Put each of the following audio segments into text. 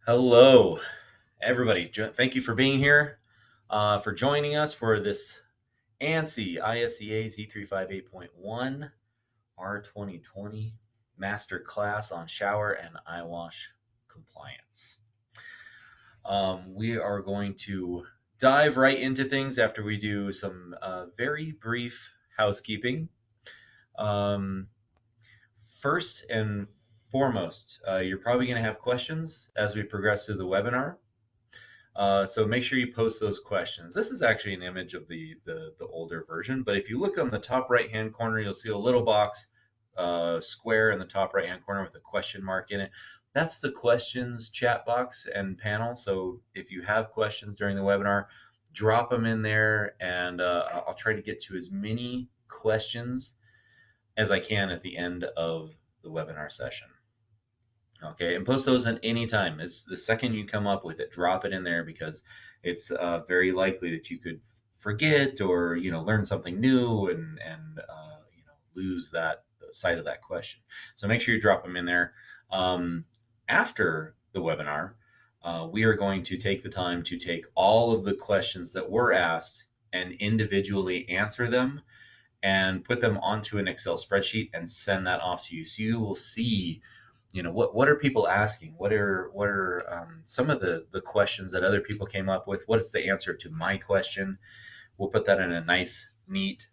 Hello, everybody. Thank you for being here, for joining us for this ANSI ISEA Z358.1 R2020 Master Class on Shower and Eye Wash Compliance. We are going to dive right into things after we do some very brief housekeeping. Um, First and foremost, you're probably going to have questions as we progress through the webinar. So make sure you post those questions. This is actually an image of the older version, but if you look on the top right hand corner, you'll see a little box square in the top right hand corner with a question mark in it. That's the questions chat box and panel. So if you have questions during the webinar, drop them in there, and I'll try to get to as many questions as I can at the end of the webinar session. Okay, and post those at any time. It's the second you come up with it, drop it in there, because it's very likely that you could forget or learn something new and lose that the sight of that question. So make sure you drop them in there. After the webinar, we are going to take the time to take all of the questions that were asked and individually answer them and put them onto an Excel spreadsheet and send that off to you. So you will see, what are people asking? What are some of the questions that other people came up with? What is the answer to my question? We'll put that in a nice, neat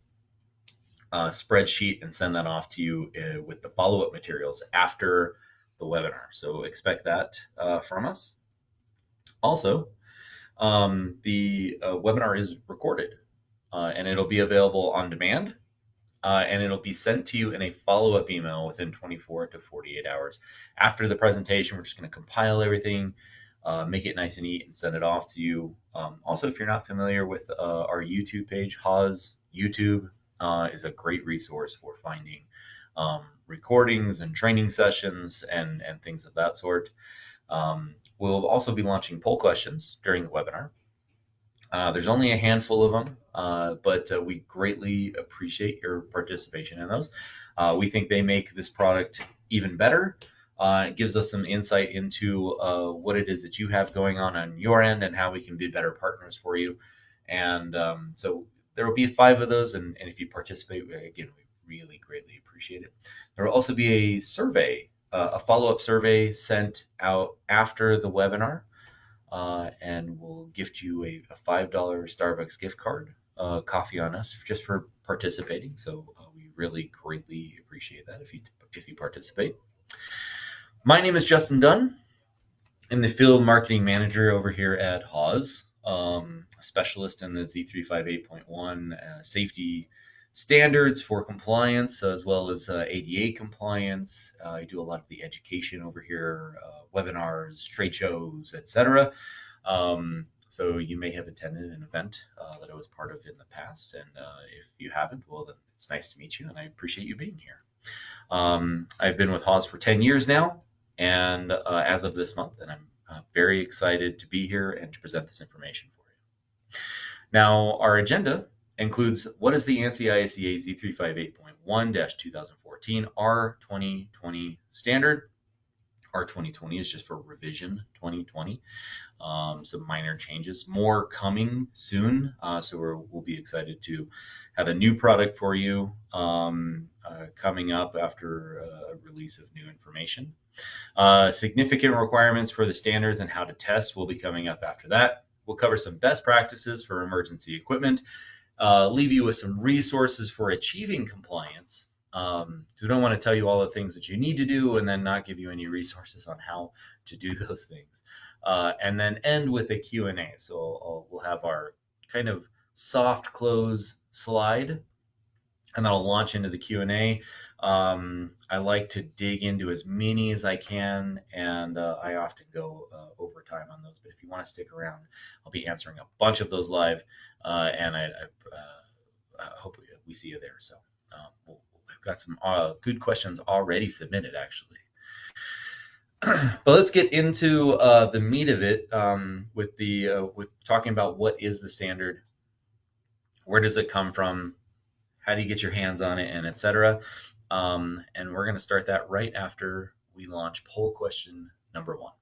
spreadsheet and send that off to you with the follow-up materials after the webinar. So expect that from us. Also, the webinar is recorded and it'll be available on demand. And it'll be sent to you in a follow-up email within 24 to 48 hours. After the presentation, we're just going to compile everything, make it nice and neat, and send it off to you. Also, if you're not familiar with our YouTube page, Haws YouTube is a great resource for finding recordings and training sessions and things of that sort. We'll also be launching poll questions during the webinar. There's only a handful of them, but we greatly appreciate your participation in those. We think they make this product even better. It gives us some insight into what it is that you have going on your end and how we can be better partners for you. And so there will be 5 of those, and if you participate, again, we really greatly appreciate it. There will also be a survey, a follow-up survey sent out after the webinar. And we'll gift you a $5 Starbucks gift card, coffee on us, just for participating. So we really greatly appreciate that if you participate. My name is Justin Dunn. I'm the field marketing manager over here at Haws, a specialist in the Z358.1 safety standards for compliance, as well as ADA compliance. I do a lot of the education over here, webinars, trade shows, etc. So you may have attended an event that I was part of in the past, and if you haven't, well, then it's nice to meet you, and I appreciate you being here. I've been with Haws for 10 years now, and as of this month, and I'm very excited to be here and to present this information for you. Now, our agenda includes what is the ANSI ISEA Z358.1-2014 R2020 standard. R2020 is just for revision 2020. Some minor changes, more coming soon. So we'll be excited to have a new product for you coming up after a release of new information. Significant requirements for the standards and how to test will be coming up after that. We'll cover some best practices for emergency equipment, leave you with some resources for achieving compliance. We don't want to tell you all the things that you need to do and then not give you any resources on how to do those things. And then end with a Q&A. So we'll have our kind of soft close slide, and then I'll launch into the Q&A. I like to dig into as many as I can, and I often go over time on those. But if you want to stick around, I'll be answering a bunch of those live, and I hope we see you there. So we've got some good questions already submitted, actually. But let's get into the meat of it with talking about what is the standard, where does it come from, how do you get your hands on it, and etc. And we're going to start that right after we launch poll question number 1.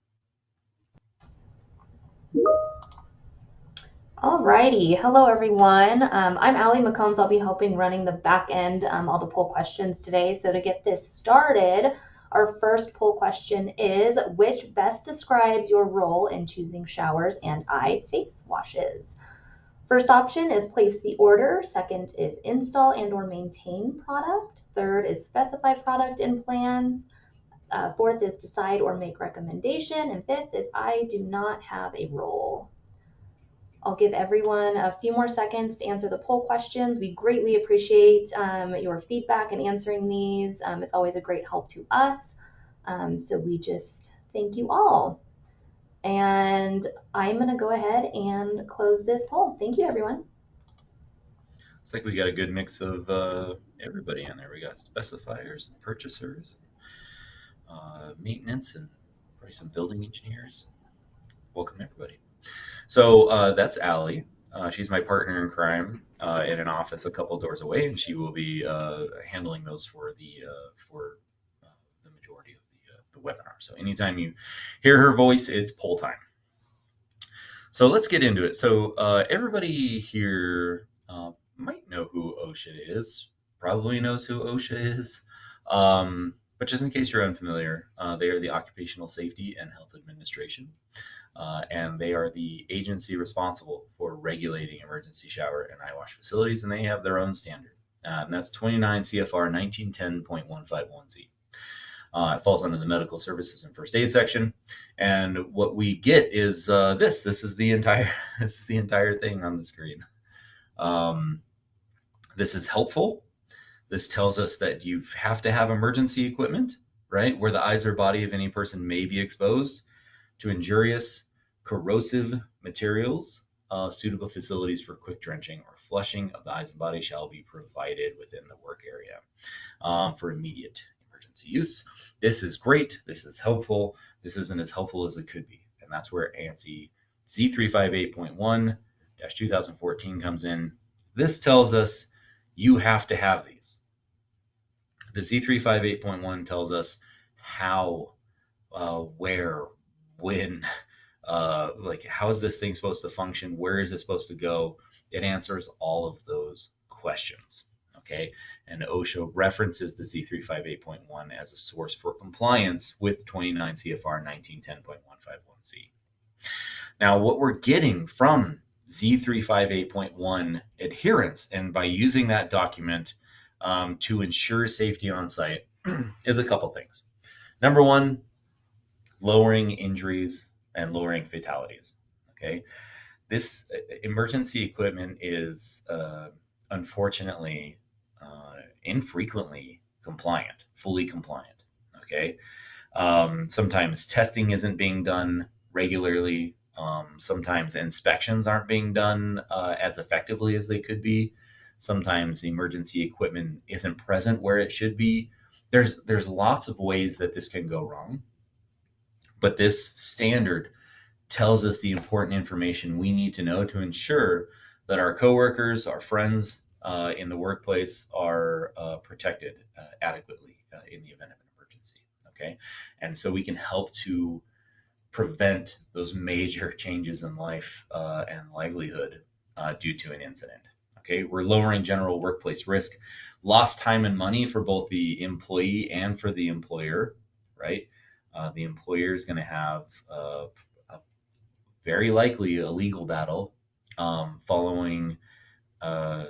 Alrighty, hello everyone. I'm Allie McCombs. I'll be helping running the back end, all the poll questions today. So to get this started, our first poll question is, which best describes your role in choosing showers and eye face washes? First option is place the order. Second is install and or maintain product. Third is specify product in plans. Fourth is decide or make recommendation. And fifth is I do not have a role. I'll give everyone a few more seconds to answer the poll questions. We greatly appreciate your feedback and answering these. It's always a great help to us. So we just thank you all. And I'm going to go ahead and close this poll. Thank you, everyone. Looks like we got a good mix of everybody in there. We got specifiers and purchasers, maintenance, and probably some building engineers. Welcome, everybody. So that's Allie. She's my partner in crime in an office a couple doors away, and she will be handling those for the majority of the webinar. So anytime you hear her voice, it's poll time. So let's get into it. So everybody here might know who OSHA is, probably knows who OSHA is. But just in case you're unfamiliar, they are the Occupational Safety and Health Administration. And they are the agency responsible for regulating emergency shower and eye wash facilities, and they have their own standard. And that's 29 CFR 1910.151Z. It falls under the medical services and first aid section. And what we get is this. This is the entire thing on the screen. This is helpful. This tells us that you have to have emergency equipment, right, where the eyes or body of any person may be exposed to injurious, corrosive materials. Suitable facilities for quick drenching or flushing of the eyes and body shall be provided within the work area for immediate emergency use. This is great. This is helpful. This isn't as helpful as it could be. And that's where ANSI Z358.1-2014 comes in. This tells us you have to have these. The Z358.1 tells us how, where, when, like how is this thing supposed to function? Where is it supposed to go? It answers all of those questions. Okay, and OSHA references the Z358.1 as a source for compliance with 29 CFR 1910.151C. Now, what we're getting from Z358.1 adherence, and by using that document to ensure safety on site, is a couple things. Number one, lowering injuries and lowering fatalities. Okay, this emergency equipment is unfortunately infrequently compliant, fully compliant. Okay, sometimes testing isn't being done regularly. Sometimes inspections aren't being done as effectively as they could be. Sometimes emergency equipment isn't present where it should be. There's lots of ways that this can go wrong, but this standard tells us the important information we need to know to ensure that our coworkers, our friends in the workplace are protected adequately in the event of an emergency. Okay, and so we can help to prevent those major changes in life and livelihood due to an incident. Okay, we're lowering general workplace risk, lost time and money for both the employee and for the employer, right? The employer is going to have very likely a legal battle following uh,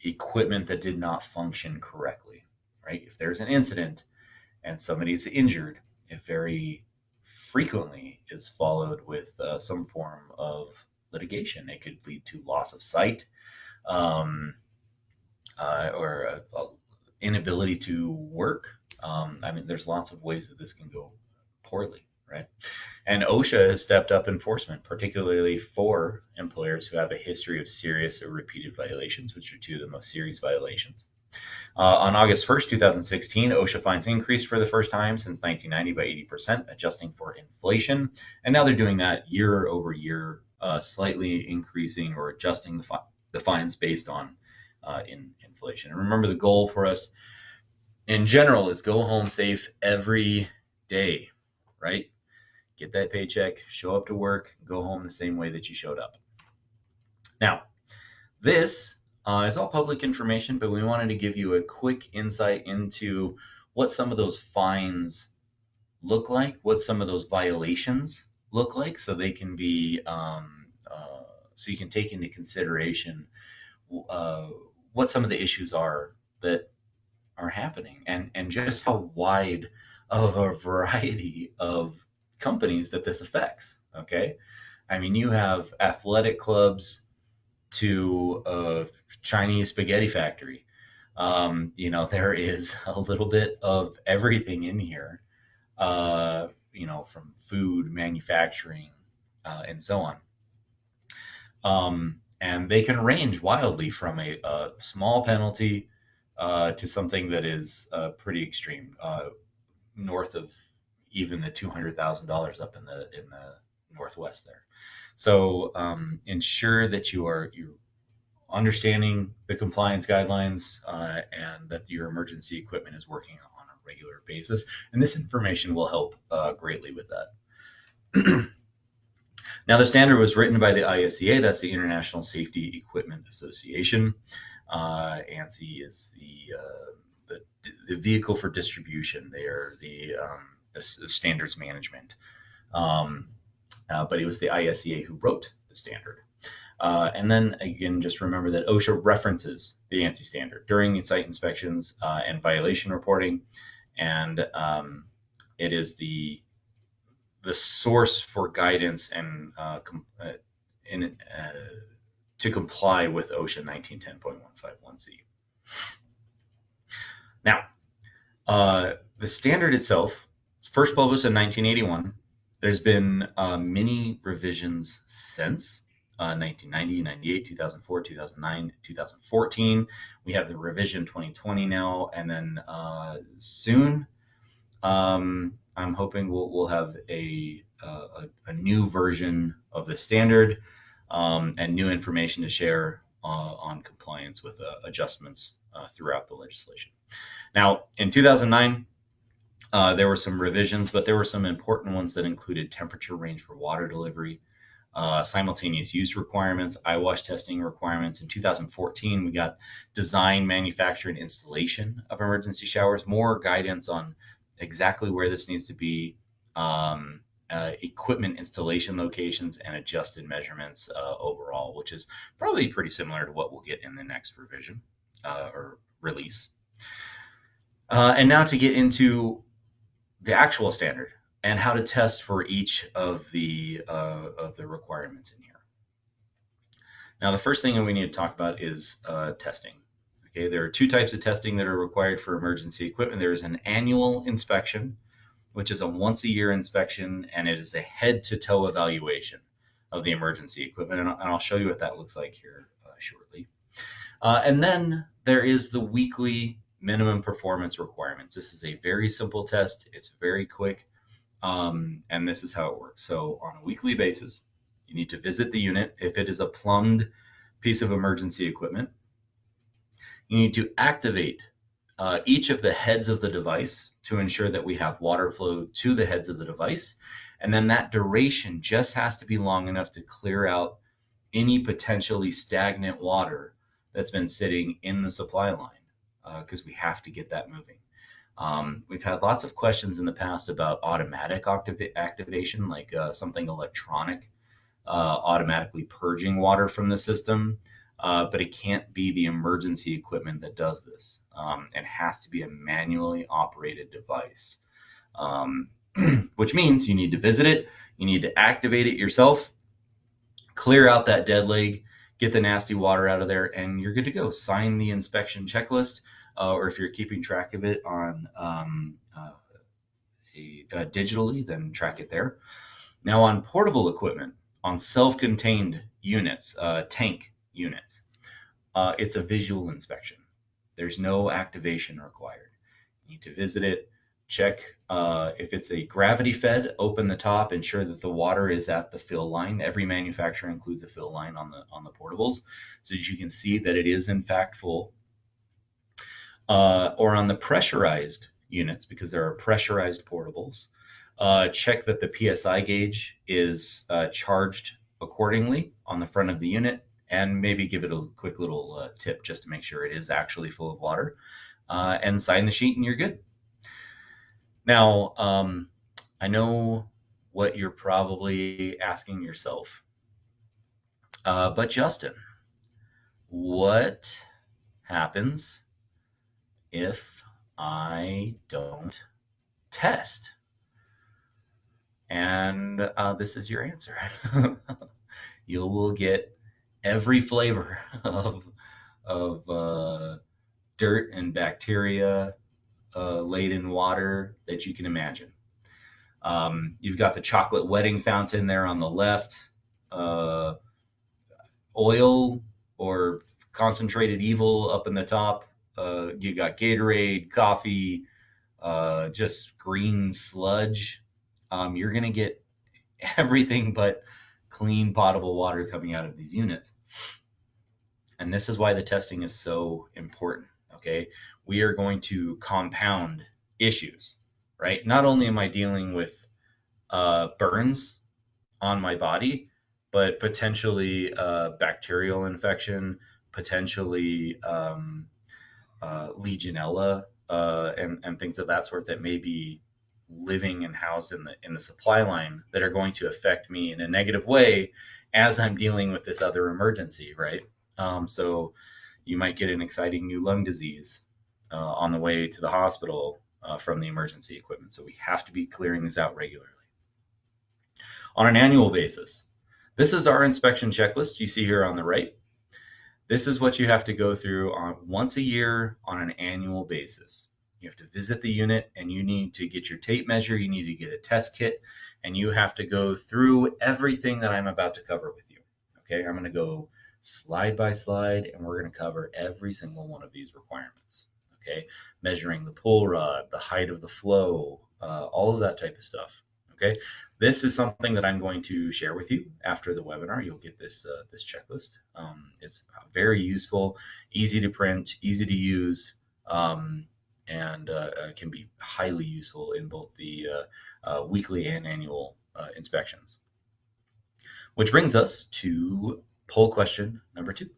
equipment that did not function correctly, right? If there's an incident and somebody's injured, it very frequently is followed with some form of litigation. It could lead to loss of sight um, or inability to work. I mean, there's lots of ways that this can go poorly, right? And OSHA has stepped up enforcement, particularly for employers who have a history of serious or repeated violations, which are two of the most serious violations. On August 1st, 2016, OSHA fines increased for the first time since 1990 by 80%, adjusting for inflation. And now they're doing that year over year, slightly increasing or adjusting the fines based on inflation. And remember, the goal for us in general is go home safe every day, right? get that paycheck, show up to work, go home the same way that you showed up. Now, this is all public information, but we wanted to give you a quick insight into what some of those fines look like, what some of those violations look like, so they can be, so you can take into consideration what some of the issues are that are happening, and just how wide of a variety of companies that this affects. Okay, I mean, you have athletic clubs to a Chinese spaghetti factory. There is a little bit of everything in here, from food, manufacturing, and so on. And they can range wildly from a small penalty to something that is pretty extreme, north of even the $200,000 up in the northwest there. So ensure that you're understanding the compliance guidelines and that your emergency equipment is working on a regular basis. And this information will help greatly with that. Now, the standard was written by the ISEA, that's the International Safety Equipment Association. ANSI is the vehicle for distribution. They are the standards management. But it was the ISEA who wrote the standard. And then again, just remember that OSHA references the ANSI standard during the site inspections and violation reporting, and it is the source for guidance and to comply with OSHA 1910.151C. Now, the standard itself was first published in 1981. There's been many revisions since 1990, 98, 2004, 2009, 2014. We have the revision 2020 now, and then soon I'm hoping we'll have a new version of the standard and new information to share on compliance with adjustments throughout the legislation. Now, in 2009, there were some revisions, but there were some important ones that included temperature range for water delivery, simultaneous use requirements, eyewash testing requirements. In 2014, we got design, manufacture, and installation of emergency showers, more guidance on exactly where this needs to be, equipment installation locations, and adjusted measurements overall, which is probably pretty similar to what we'll get in the next revision or release. And now to get into the actual standard and how to test for each of the requirements in here. Now, the first thing that we need to talk about is testing. Okay, there are two types of testing that are required for emergency equipment. There is an annual inspection, which is a once-a-year inspection, and it is a head-to-toe evaluation of the emergency equipment, and I'll show you what that looks like here shortly. And then there is the weekly minimum performance requirements. This is a very simple test. It's very quick, and this is how it works. So on a weekly basis, you need to visit the unit. If it is a plumbed piece of emergency equipment, you need to activate each of the heads of the device to ensure that we have water flow to the heads of the device. And then that duration just has to be long enough to clear out any potentially stagnant water that's been sitting in the supply line, because we have to get that moving. We've had lots of questions in the past about automatic activation, like something electronic, automatically purging water from the system. But it can't be the emergency equipment that does this. It has to be a manually operated device, which means you need to visit it, you need to activate it yourself, clear out that dead leg, get the nasty water out of there, and you're good to go. Sign the inspection checklist, or if you're keeping track of it on digitally, then track it there. Now, on portable equipment, on self-contained units, tank units, it's a visual inspection. There's no activation required. You need to visit it, check if it's a gravity fed, open the top, ensure that the water is at the fill line. Every manufacturer includes a fill line on the portables so that you can see that it is in fact full. Or on the pressurized units, because there are pressurized portables, Check that the PSI gauge is charged accordingly on the front of the unit, and maybe give it a quick little tip just to make sure it is actually full of water, and sign the sheet and you're good. Now, I know what you're probably asking yourself, but Justin, what happens if I don't test? And this is your answer. You will get every flavor of dirt and bacteria laden water that you can imagine. You've got the chocolate wedding fountain there on the left, uh, oil or concentrated evil up in the top. You got Gatorade, coffee, just green sludge. You're going to get everything but clean, potable water coming out of these units. And this is why the testing is so important. Okay. We are going to compound issues, right? Not only am I dealing with burns on my body, but potentially bacterial infection, potentially Legionella, and things of that sort that may be living and housed in the supply line that are going to affect me in a negative way as I'm dealing with this other emergency, right? So you might get an exciting new lung disease on the way to the hospital from the emergency equipment. So we have to be clearing these out regularly. On an annual basis, this is our inspection checklist you see here on the right. This is what you have to go through once a year on an annual basis. You have to visit the unit and you need to get your tape measure, you need to get a test kit, and you have to go through everything that I'm about to cover with you. Okay, I'm going to go slide by slide and we're going to cover every single one of these requirements. Okay, measuring the pull rod, the height of the flow, all of that type of stuff. Okay, this is something that I'm going to share with you after the webinar. You'll get this checklist. It's very useful, easy to print, easy to use, and can be highly useful in both the weekly and annual inspections. Which brings us to poll question number 2.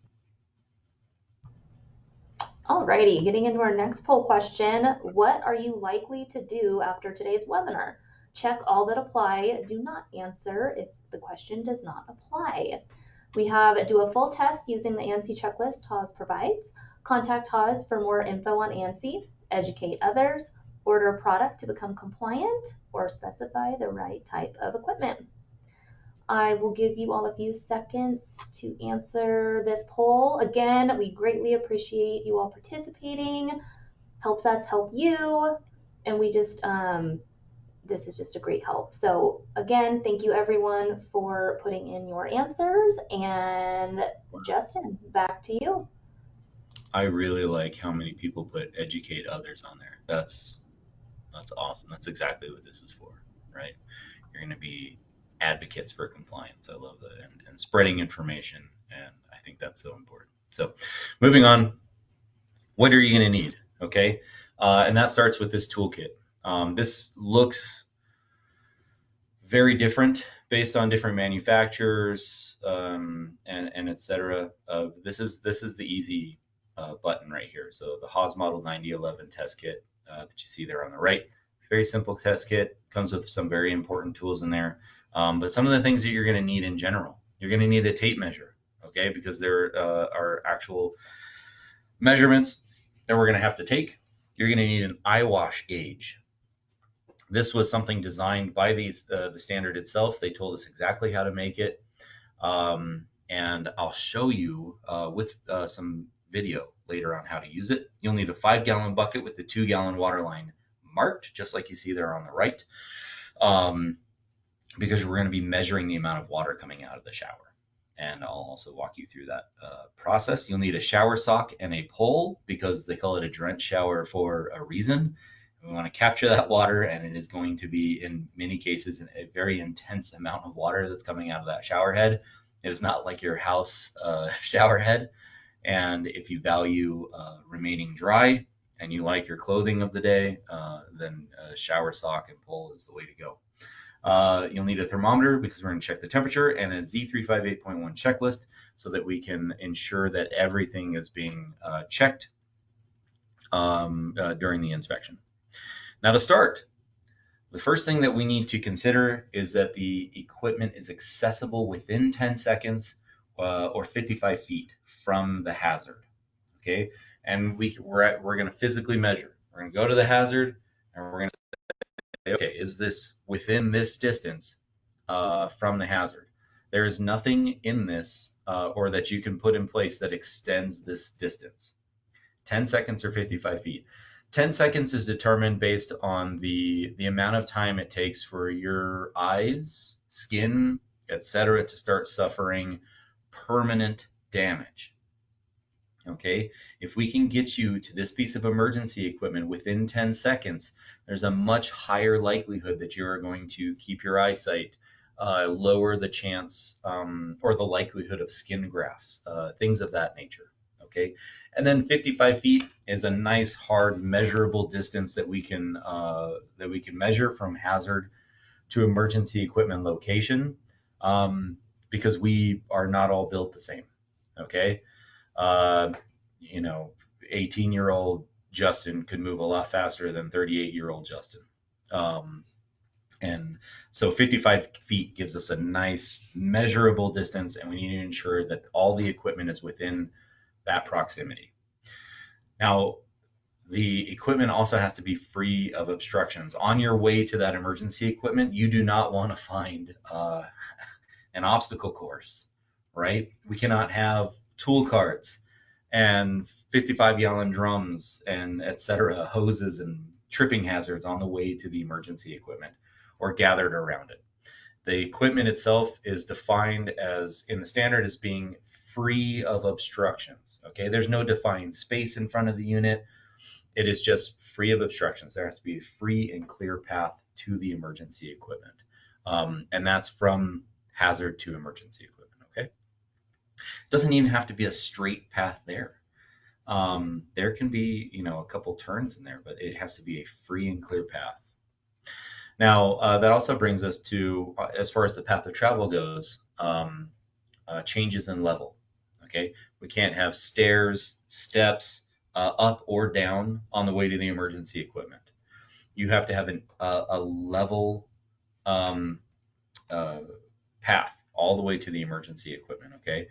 Alrighty, getting into our next poll question. What are you likely to do after today's webinar? Check all that apply. Do not answer if the question does not apply. We have do a full test using the ANSI checklist Haws provides. Contact Haws for more info on ANSI. Educate others. Order a product to become compliant, or specify the right type of equipment. I will give you all a few seconds to answer this poll. Again, we greatly appreciate you all participating. Helps us help you, and we just this is just a great help. So again, thank you everyone for putting in your answers. And Justin, back to you. I really like how many people put educate others on there. That's awesome. That's exactly what this is for, right? You're going to be advocates for compliance. I love that, and spreading information, and I think that's so important. So moving on, what are you going to need? Okay, and that starts with this toolkit. This looks very different based on different manufacturers, and etc. This is the easy button right here. So the Haws Model 9011 test kit that you see there on the right. Very simple test kit, comes with some very important tools in there. But some of the things that you're going to need in general, you're going to need a tape measure, okay, because there are actual measurements that we're going to have to take. You're going to need an eye wash gauge. This was something designed by the standard itself. They told us exactly how to make it, and I'll show you with some video later on how to use it. You'll need a 5-gallon bucket with the 2-gallon water line marked, just like you see there on the right, because we're going to be measuring the amount of water coming out of the shower. And I'll also walk you through that process. You'll need a shower sock and a pole, because they call it a drenched shower for a reason. We want to capture that water, and it is going to be, in many cases, a very intense amount of water that's coming out of that shower head. It is not like your house shower head. And if you value remaining dry and you like your clothing of the day, then shower sock and pull is the way to go. You'll need a thermometer because we're going to check the temperature, and a Z358.1 checklist so that we can ensure that everything is being checked during the inspection. Now to start, the first thing that we need to consider is that the equipment is accessible within 10 seconds or 55 feet from the hazard. Okay, and we're going to physically measure. We're going to go to the hazard, and we're going to say, okay, is this within this distance from the hazard? There is nothing in this or that you can put in place that extends this distance. 10 seconds or 55 feet. 10 seconds is determined based on the amount of time it takes for your eyes, skin, etc. to start suffering permanent damage. Okay, if we can get you to this piece of emergency equipment within 10 seconds, there's a much higher likelihood that you are going to keep your eyesight, lower the chance or the likelihood of skin grafts, things of that nature. Okay, and then 55 feet is a nice, hard, measurable distance that we can measure from hazard to emergency equipment location, because we are not all built the same. Okay. Uh, 18-year-old Justin could move a lot faster than 38-year-old Justin. And so 55 feet gives us a nice measurable distance, and we need to ensure that all the equipment is within that proximity. Now, the equipment also has to be free of obstructions. On your way to that emergency equipment, you do not want to find an obstacle course, right? We cannot have tool carts and 55-gallon drums and etc., hoses and tripping hazards on the way to the emergency equipment or gathered around it. The equipment itself is defined as, in the standard, as being free of obstructions. Okay, there's no defined space in front of the unit. It is just free of obstructions. There has to be a free and clear path to the emergency equipment. And that's from hazard to emergency equipment. Okay, it doesn't even have to be a straight path there. There can be, a couple turns in there, but it has to be a free and clear path. Now, that also brings us to, as far as the path of travel goes, changes in level. Okay, we can't have stairs, steps, up or down on the way to the emergency equipment. You have to have a level path all the way to the emergency equipment. Okay,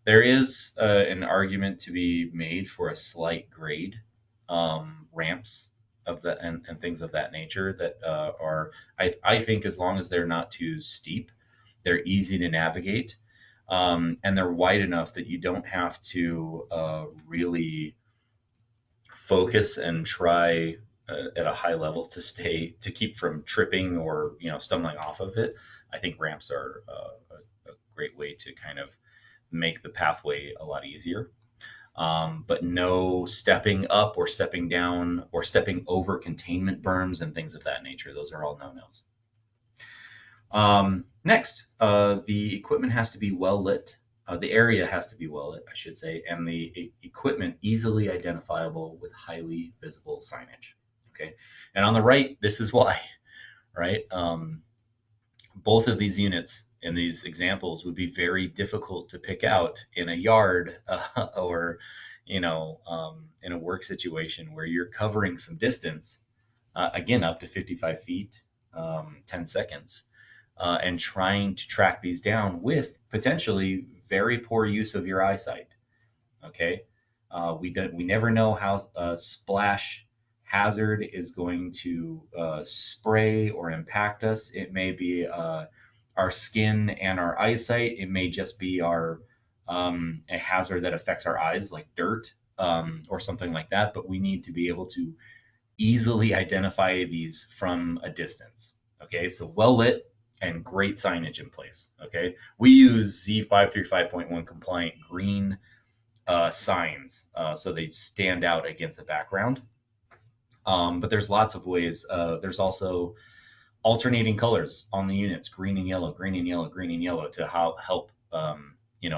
there is an argument to be made for a slight grade, ramps of the and things of that nature that are, I think, as long as they're not too steep, they're easy to navigate, and they're wide enough that you don't have to really focus and try at a high level to keep from tripping or stumbling off of it. I think ramps are a great way to kind of make the pathway a lot easier. But no stepping up or stepping down or stepping over containment berms and things of that nature. Those are all no-nos. Next, the equipment has to be well lit. The area has to be well lit, I should say, and the equipment easily identifiable with highly visible signage. Okay, and on the right, this is why, right? Both of these units in these examples would be very difficult to pick out in a yard or in a work situation where you're covering some distance, again up to 55 feet, 10 seconds, and trying to track these down with potentially very poor use of your eyesight. Okay, we never know how a splash hazard is going to spray or impact us. It may be our skin and our eyesight. It may just be a hazard that affects our eyes, like dirt or something like that. But we need to be able to easily identify these from a distance. Okay, so well lit and great signage in place. Okay, we use Z535.1 compliant green signs, so they stand out against a background. But there's lots of ways. There's also alternating colors on the units, green and yellow, green and yellow, green and yellow, to help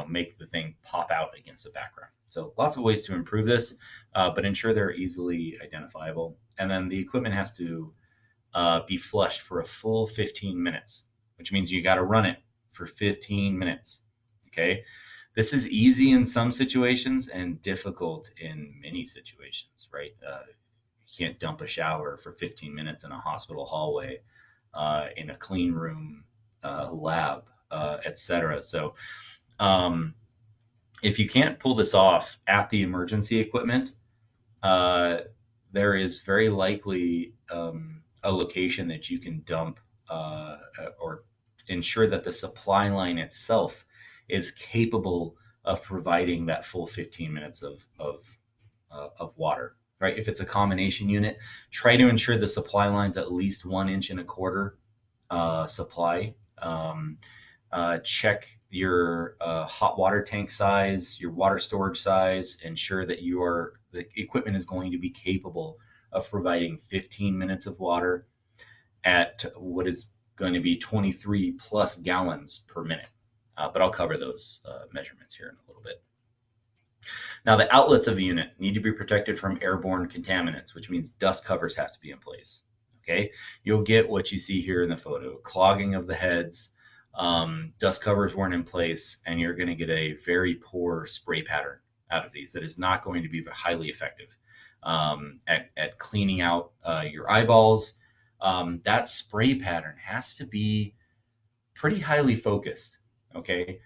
make the thing pop out against the background. So lots of ways to improve this, but ensure they're easily identifiable. And then the equipment has to be flushed for a full 15 minutes, which means you got to run it for 15 minutes. Okay. This is easy in some situations and difficult in many situations, right? You can't dump a shower for 15 minutes in a hospital hallway, in a clean room, lab, etc. So if you can't pull this off at the emergency equipment, there is very likely a location that you can dump or ensure that the supply line itself is capable of providing that full 15 minutes of water. Right? If it's a combination unit, try to ensure the supply line's at least 1.25 inches supply. Check your hot water tank size, your water storage size. Ensure that the equipment is going to be capable of providing 15 minutes of water at what is going to be 23 plus gallons per minute. But I'll cover those measurements here in a little bit. Now, the outlets of the unit need to be protected from airborne contaminants, which means dust covers have to be in place. Okay, you'll get what you see here in the photo: clogging of the heads, dust covers weren't in place, and you're going to get a very poor spray pattern out of these that is not going to be highly effective at cleaning out your eyeballs. That spray pattern has to be pretty highly focused. Okay,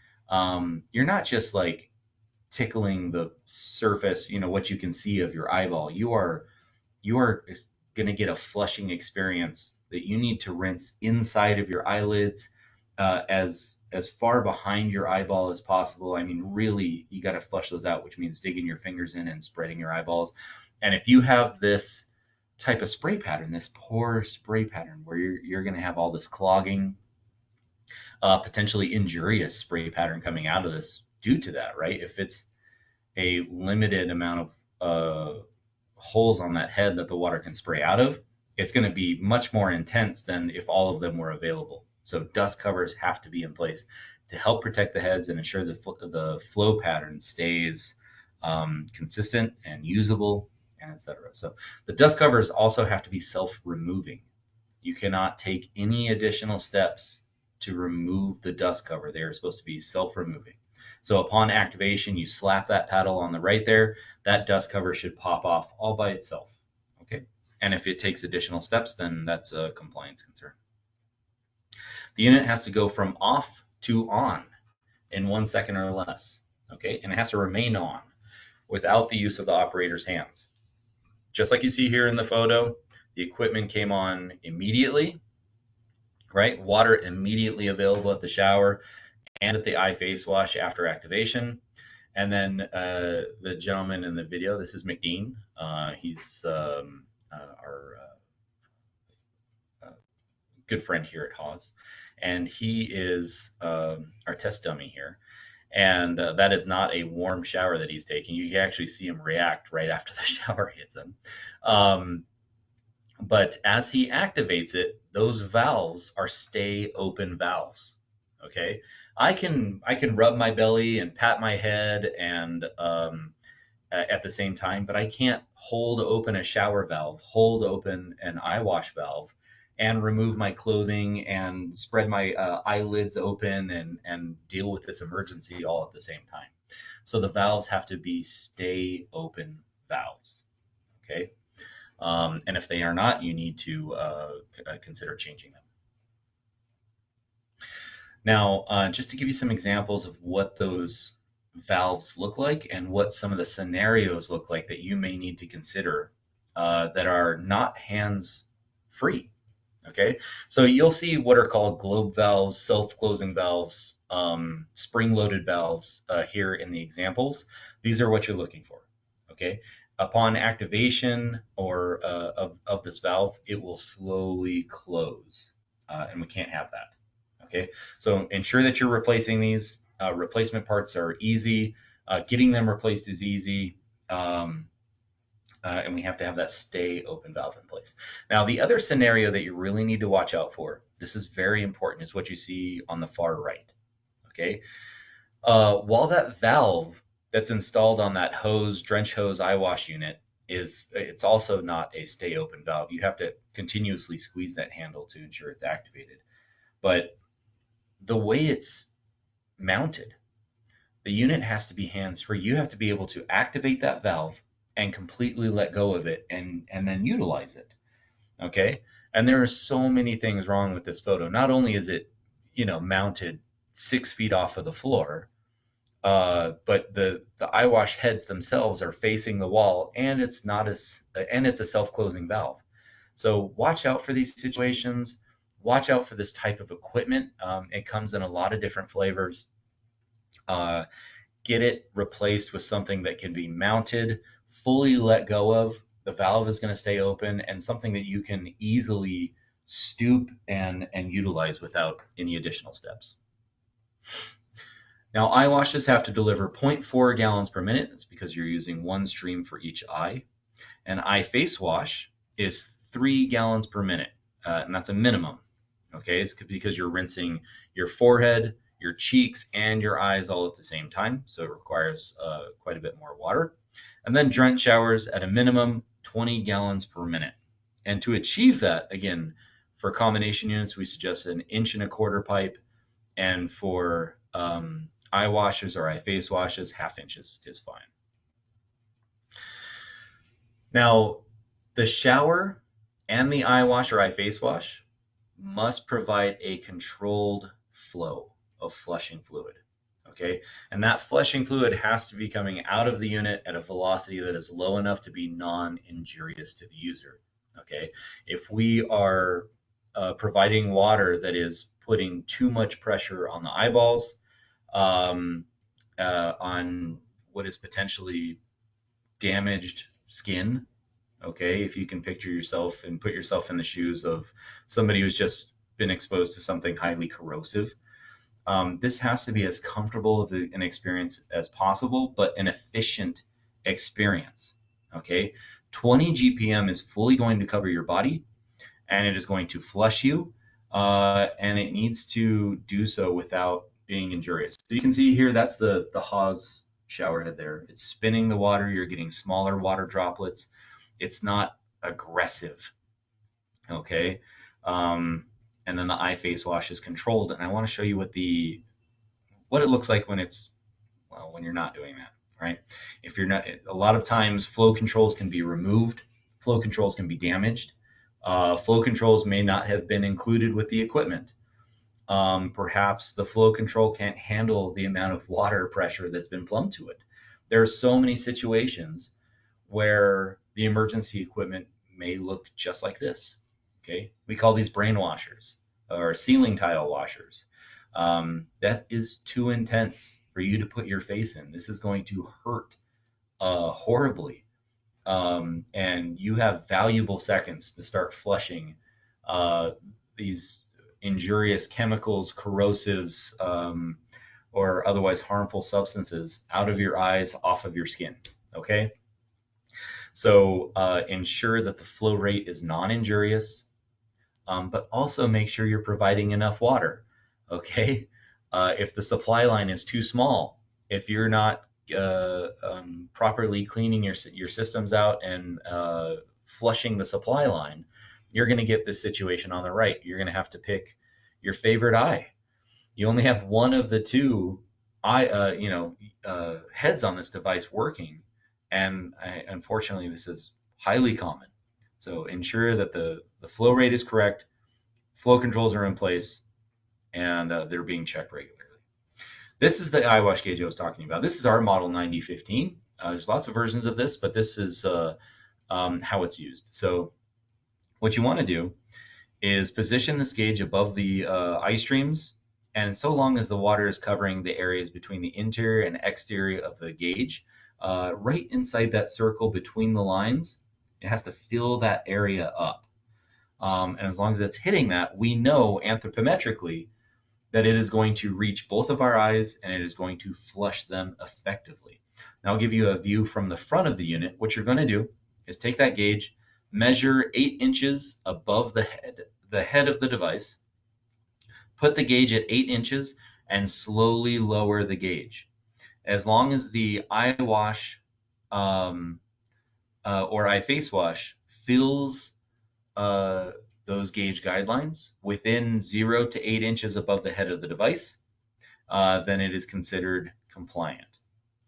you're not just like tickling the surface, what you can see of your eyeball. You are going to get a flushing experience that you need to rinse inside of your eyelids, as far behind your eyeball as possible. I mean, really, you got to flush those out, which means digging your fingers in and spreading your eyeballs. And if you have this type of spray pattern, this poor spray pattern, where you're going to have all this clogging, potentially injurious spray pattern coming out of this due to that, right? If it's a limited amount of holes on that head that the water can spray out of, it's going to be much more intense than if all of them were available. So dust covers have to be in place to help protect the heads and ensure the flow pattern stays consistent and usable, and etc. So the dust covers also have to be self-removing. You cannot take any additional steps to remove the dust cover. They are supposed to be self-removing. So upon activation, you slap that paddle on the right there, that dust cover should pop off all by itself. Okay. And if it takes additional steps, then that's a compliance concern. The unit has to go from off to on in 1 second or less. Okay. And it has to remain on without the use of the operator's hands. Just like you see here in the photo, the equipment came on immediately, right? Water immediately available at the shower and at the eye face wash after activation. And then the gentleman in the video, this is McDean. He's our good friend here at Haws, and he is our test dummy here. And that is not a warm shower that he's taking. You can actually see him react right after the shower hits him. But as he activates it, those valves are stay open valves. Okay, I can rub my belly and pat my head and at the same time, but I can't hold open a shower valve, hold open an eye wash valve, and remove my clothing and spread my eyelids open and deal with this emergency all at the same time. So the valves have to be stay open valves. Okay, and if they are not, you need to consider changing them. Now, just to give you some examples of what those valves look like and what some of the scenarios look like that you may need to consider that are not hands-free. Okay, so you'll see what are called globe valves, self-closing valves, spring-loaded valves here in the examples. These are what you're looking for. Okay, upon activation or of this valve, it will slowly close, and we can't have that. Okay, so ensure that you're replacing these. Replacement parts are easy. Getting them replaced is easy. And we have to have that stay open valve in place. Now, the other scenario that you really need to watch out for, this is very important, is what you see on the far right. Okay, While that valve that's installed on that hose, drench hose eye wash unit it's also not a stay open valve. You have to continuously squeeze that handle to ensure it's activated. But the way it's mounted, the unit has to be hands free. You have to be able to activate that valve and completely let go of it and then utilize it. Okay. And there are so many things wrong with this photo. Not only is it, mounted 6 feet off of the floor, but the eye wash heads themselves are facing the wall, and it's a self-closing valve. So watch out for these situations. Watch out for this type of equipment. It comes in a lot of different flavors. Uh, get it replaced with something that can be mounted, fully let go of. The valve is going to stay open, and something that you can easily stoop and utilize without any additional steps. Now, eye washes have to deliver 0.4 gallons per minute. That's because you're using one stream for each eye. An eye face wash is 3 gallons per minute, and that's a minimum. Okay, it's because you're rinsing your forehead, your cheeks, and your eyes all at the same time, so it requires quite a bit more water. And then drench showers at a minimum 20 gallons per minute. And to achieve that, again, for combination units, we suggest an 1.25 inch pipe, and for eye washes or eye face washes, 1/2 inch is fine. Now, the shower and the eye wash or eye face wash must provide a controlled flow of flushing fluid. Okay, and that flushing fluid has to be coming out of the unit at a velocity that is low enough to be non-injurious to the user. Okay, if we are providing water that is putting too much pressure on the eyeballs, on what is potentially damaged skin. Okay, if you can picture yourself and put yourself in the shoes of somebody who's just been exposed to something highly corrosive, this has to be as comfortable of an experience as possible, but an efficient experience. Okay, 20 GPM is fully going to cover your body, and it is going to flush you, and it needs to do so without being injurious. So you can see here, that's the Haws shower head there. It's spinning the water. You're getting smaller water droplets. It's not aggressive. Okay. And then the eye face wash is controlled. And I want to show you what it looks like when you're not doing that, right? If you're not, a lot of times flow controls can be removed. Flow controls can be damaged. Flow controls may not have been included with the equipment. Perhaps the flow control can't handle the amount of water pressure that's been plumbed to it. There are so many situations where the emergency equipment may look just like this. Okay, we call these brain washers or ceiling tile washers. That is too intense for you to put your face in. This is going to hurt horribly, and you have valuable seconds to start flushing these injurious chemicals, corrosives, or otherwise harmful substances out of your eyes, off of your skin. Okay, so ensure that the flow rate is non-injurious, but also make sure you're providing enough water. Okay, if the supply line is too small, if you're not properly cleaning your systems out and flushing the supply line, you're going to get this situation on the right. You're going to have to pick your favorite eye. You only have one of the two heads on this device working, and unfortunately, this is highly common. So ensure that the flow rate is correct, flow controls are in place, and they're being checked regularly. This is the eye wash gauge I was talking about. This is our model 9015. There's lots of versions of this, but this is how it's used. So what you want to do is position this gauge above the eye streams, and so long as the water is covering the areas between the interior and exterior of the gauge, right inside that circle between the lines, it has to fill that area up. And as long as it's hitting that, we know anthropometrically that it is going to reach both of our eyes and it is going to flush them effectively. Now I'll give you a view from the front of the unit. What you're going to do is take that gauge, measure 8 inches above the head of the device, put the gauge at 8 inches, and slowly lower the gauge. As long as the eye wash um, or eye face wash fills uh, those gauge guidelines within 0 to 8 inches above the head of the device, then it is considered compliant.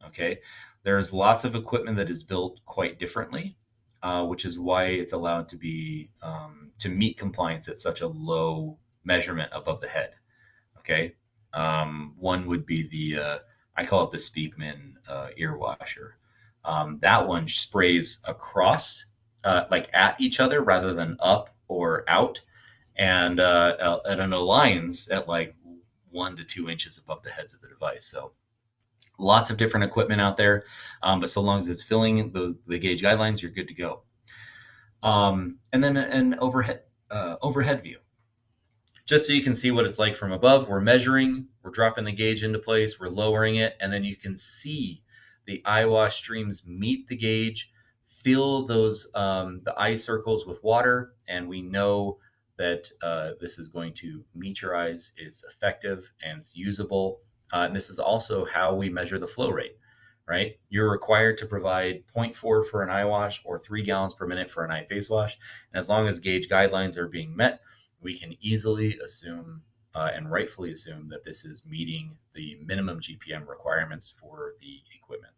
Okay, there's lots of equipment that is built quite differently, which is why it's allowed to be to meet compliance at such a low measurement above the head. Okay, one would be the I call it the Speakman ear washer. That one sprays across, like at each other rather than up or out, and it aligns at like 1 to 2 inches above the heads of the device. So lots of different equipment out there, but so long as it's filling the gauge guidelines, you're good to go. And then an overhead view, just so you can see what it's like from above. We're measuring, we're dropping the gauge into place, we're lowering it, and then you can see the eye wash streams meet the gauge, fill those the eye circles with water, and we know that this is going to meet your eyes. It's effective and it's usable. And this is also how we measure the flow rate, right? You're required to provide 0.4 for an eye wash or 3 gallons per minute for an eye face wash. And as long as gauge guidelines are being met, we can easily assume and rightfully assume that this is meeting the minimum GPM requirements for the equipment.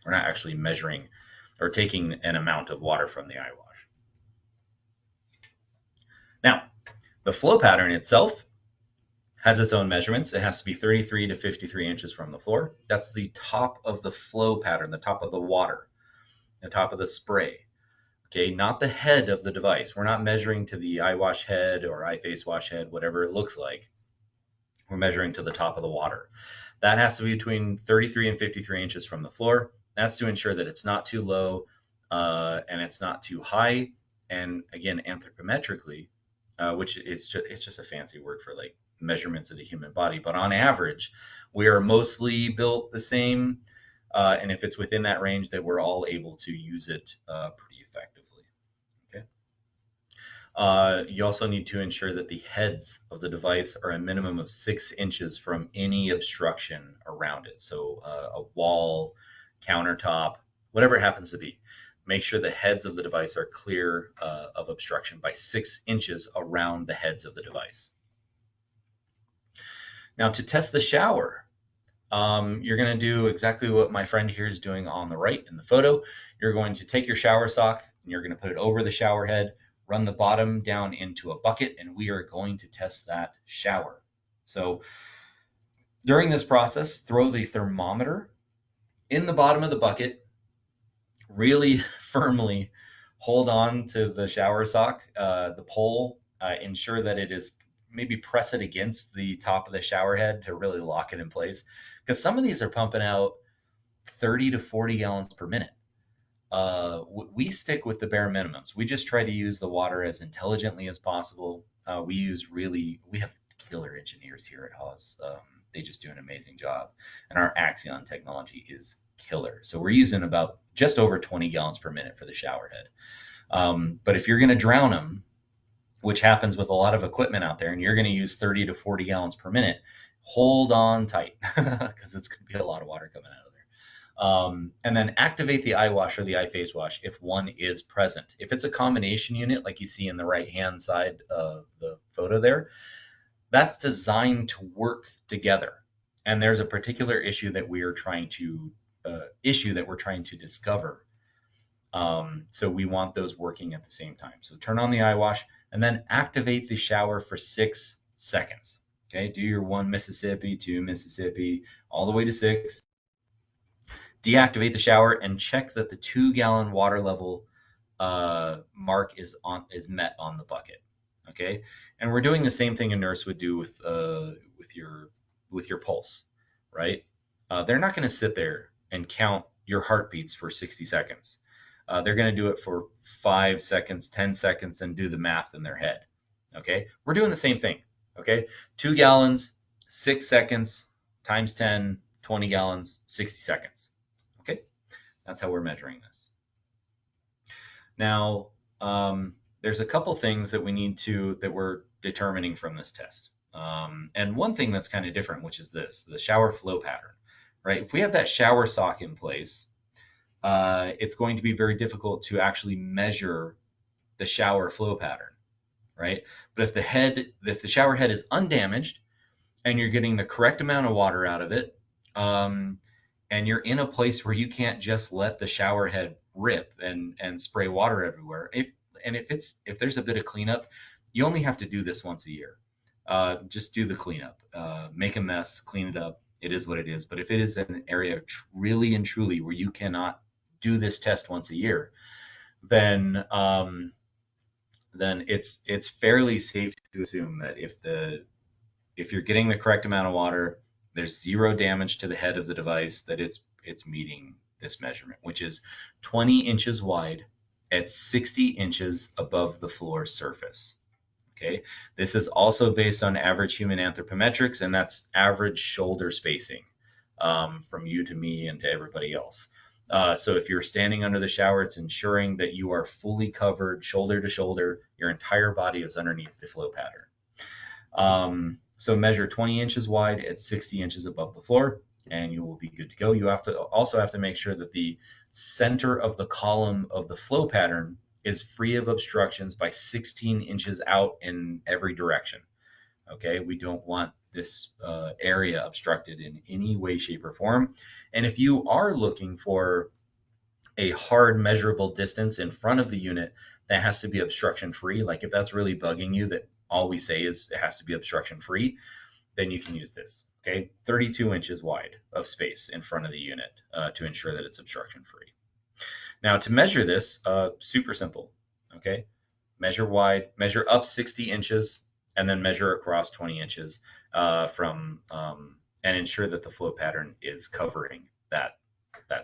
We're not actually measuring or taking an amount of water from the eye wash. Now, the flow pattern itself has its own measurements. It has to be 33 to 53 inches from the floor. That's the top of the flow pattern, the top of the water, the top of the spray. Okay, not the head of the device. We're not measuring to the eye wash head or eye face wash head, whatever it looks like. We're measuring to the top of the water. That has to be between 33 and 53 inches from the floor. That's to ensure that it's not too low and it's not too high. And again, anthropometrically, which is it's just a fancy word for like measurements of the human body. But on average, we are mostly built the same. And if it's within that range, that we're all able to use it pretty effectively. Okay. You also need to ensure that the heads of the device are a minimum of 6 inches from any obstruction around it. So a wall, countertop, whatever it happens to be. Make sure the heads of the device are clear of obstruction by 6 inches around the heads of the device. Now, to test the shower, you're going to do exactly what my friend here is doing on the right in the photo. You're going to take your shower sock and you're going to put it over the shower head, run the bottom down into a bucket, and we are going to test that shower. So during this process, throw the thermometer in the bottom of the bucket, really firmly hold on to the shower sock, the pole, ensure that it is, maybe press it against the top of the shower head to really lock it in place. Because some of these are pumping out 30 to 40 gallons per minute. We stick with the bare minimums. We just try to use the water as intelligently as possible. We have killer engineers here at Haws. They just do an amazing job. And our Axion technology is killer. So we're using about just over 20 gallons per minute for the shower head. But if you're going to drown them, which happens with a lot of equipment out there, and you're going to use 30 to 40 gallons per minute, hold on tight because it's going to be a lot of water coming out of there. And then activate the eye wash or the eye face wash if one is present. If it's a combination unit, like you see in the right-hand side of the photo there, that's designed to work together. And there's a particular issue that we're trying to discover. So we want those working at the same time. So turn on the eye wash and then activate the shower for 6 seconds. Okay, do your 1 Mississippi, 2 Mississippi, all the way to 6. Deactivate the shower and check that the 2-gallon water level mark is met on the bucket. Okay, and we're doing the same thing a nurse would do with your pulse, right? They're not going to sit there and count your heartbeats for 60 seconds. They're going to do it for 5 seconds, 10 seconds, and do the math in their head. Okay, we're doing the same thing. Okay, 2 gallons, 6 seconds, times 10, 20 gallons, 60 seconds. Okay, that's how we're measuring this. Now, there's a couple things that we're determining from this test. And one thing that's kind of different, which is this, the shower flow pattern, right? If we have that shower sock in place, it's going to be very difficult to actually measure the shower flow pattern, right? But if the shower head is undamaged and you're getting the correct amount of water out of it, um, and you're in a place where you can't just let the shower head rip and spray water everywhere. If there's a bit of cleanup, you only have to do this once a year. Just do the cleanup, make a mess, clean it up. It is what it is. But if it is an area really and truly where you cannot do this test once a year, then it's fairly safe to assume that if you're getting the correct amount of water, there's zero damage to the head of the device, that it's meeting this measurement, which is 20 inches wide at 60 inches above the floor surface. Okay, this is also based on average human anthropometrics, and that's average shoulder spacing from you to me and to everybody else. So if you're standing under the shower, it's ensuring that you are fully covered shoulder to shoulder. Your entire body is underneath the flow pattern. So measure 20 inches wide at 60 inches above the floor, and you will be good to go. You also have to make sure that the center of the column of the flow pattern is free of obstructions by 16 inches out in every direction. Okay, we don't want this area obstructed in any way, shape, or form. And if you are looking for a hard measurable distance in front of the unit that has to be obstruction free, like if that's really bugging you, that all we say is it has to be obstruction free, then you can use this. Okay, 32 inches wide of space in front of the unit to ensure that it's obstruction free. Now to measure this, super simple. Okay, measure wide, measure up 60 inches, and then measure across 20 inches and ensure that the flow pattern is covering that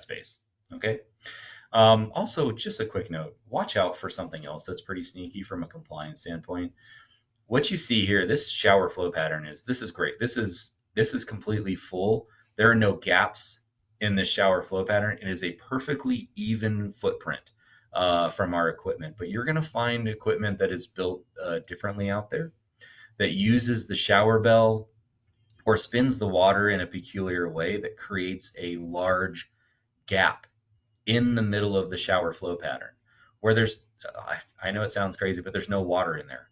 space. Okay. Also, just a quick note: watch out for something else that's pretty sneaky from a compliance standpoint. What you see here, this shower flow pattern this is great. This is completely full. There are no gaps in this shower flow pattern. It is a perfectly even footprint from our equipment. But you're going to find equipment that is built differently out there, that uses the shower bell or spins the water in a peculiar way that creates a large gap in the middle of the shower flow pattern where there's, I know it sounds crazy, but there's no water in there.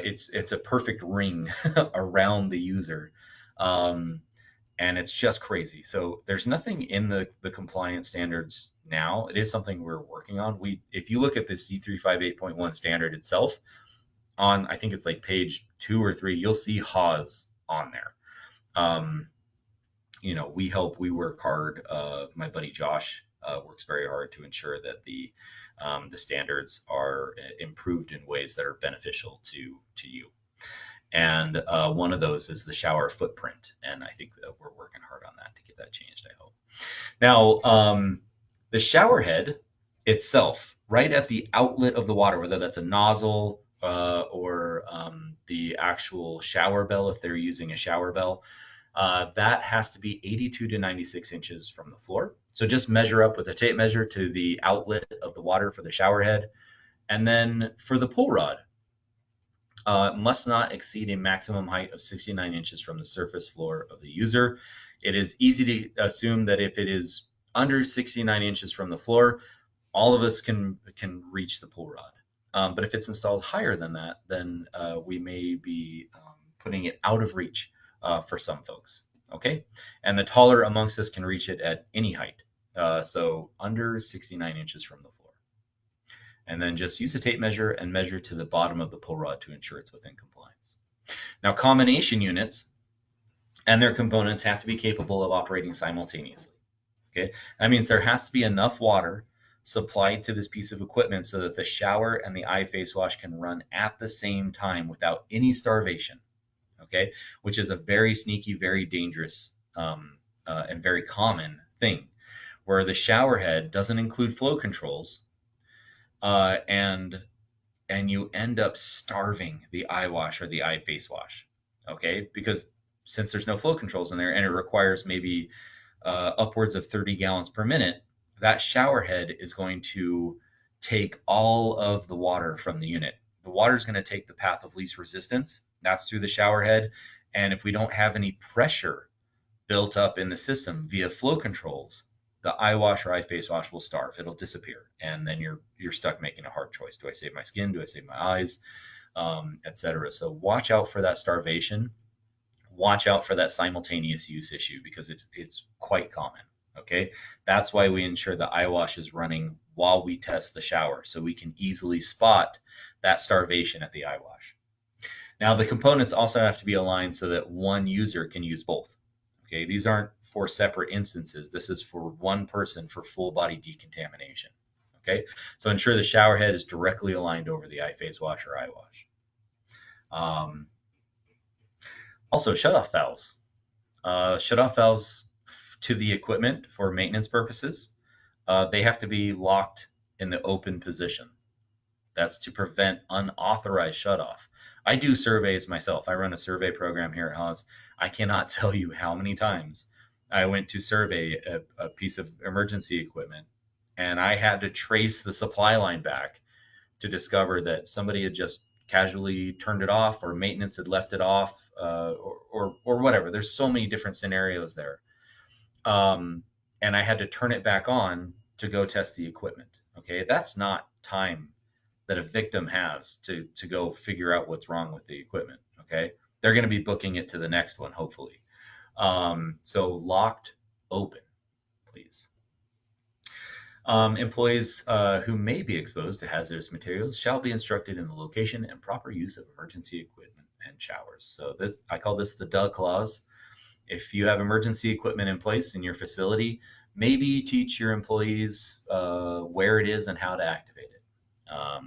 It's a perfect ring around the user. And it's just crazy. So there's nothing in the compliance standards now. It is something we're working on. If you look at the Z358.1 standard itself, on I think it's like page 2 or 3, you'll see Haws on there. We work hard. My buddy Josh works very hard to ensure that the standards are improved in ways that are beneficial to you. And one of those is the shower footprint. And I think that we're working hard on that to get that changed, I hope. Now, the shower head itself, right at the outlet of the water, whether that's a nozzle or the actual shower bell, if they're using a shower bell, that has to be 82 to 96 inches from the floor. So just measure up with a tape measure to the outlet of the water for the shower head. And then for the pull rod, must not exceed a maximum height of 69 inches from the surface floor of the user. It is easy to assume that if it is under 69 inches from the floor, all of us can reach the pull rod. But if it's installed higher than that, then we may be putting it out of reach for some folks. Okay, and the taller amongst us can reach it at any height. So under 69 inches from the floor. And then just use a tape measure and measure to the bottom of the pull rod to ensure it's within compliance. Now, combination units and their components have to be capable of operating simultaneously. Okay, that means there has to be enough water supplied to this piece of equipment so that the shower and the eye face wash can run at the same time without any starvation. Okay, which is a very sneaky, very dangerous, and very common thing, where the shower head doesn't include flow controls. And you end up starving the eye wash or the eye face wash, okay? Because since there's no flow controls in there and it requires maybe upwards of 30 gallons per minute, that shower head is going to take all of the water from the unit. The water is going to take the path of least resistance That's through the shower head. And if we don't have any pressure built up in the system via flow controls, the eye wash or eye face wash will starve. It'll disappear, and then you're stuck making a hard choice. Do I save my skin? Do I save my eyes? Etc. So watch out for that starvation. Watch out for that simultaneous use issue because it's quite common. Okay, that's why we ensure the eye wash is running while we test the shower, so we can easily spot that starvation at the eye wash. Now, the components also have to be aligned so that one user can use both. Okay, these aren't for separate instances. This is for one person for full body decontamination. Okay, so ensure the shower head is directly aligned over the eye face wash or eye wash. Also, shutoff valves. Shutoff valves to the equipment for maintenance purposes, they have to be locked in the open position. That's to prevent unauthorized shutoff. I do surveys myself. I run a survey program here at Haws. I cannot tell you how many times I went to survey a piece of emergency equipment, and I had to trace the supply line back to discover that somebody had just casually turned it off, or maintenance had left it off, or whatever. There's so many different scenarios there, and I had to turn it back on to go test the equipment. Okay, that's not time that a victim has to go figure out what's wrong with the equipment. Okay, they're going to be booking it to the next one, hopefully. So locked, open, please. Employees who may be exposed to hazardous materials shall be instructed in the location and proper use of emergency equipment and showers. So this, I call this the duh clause. If you have emergency equipment in place in your facility, maybe teach your employees where it is and how to activate it.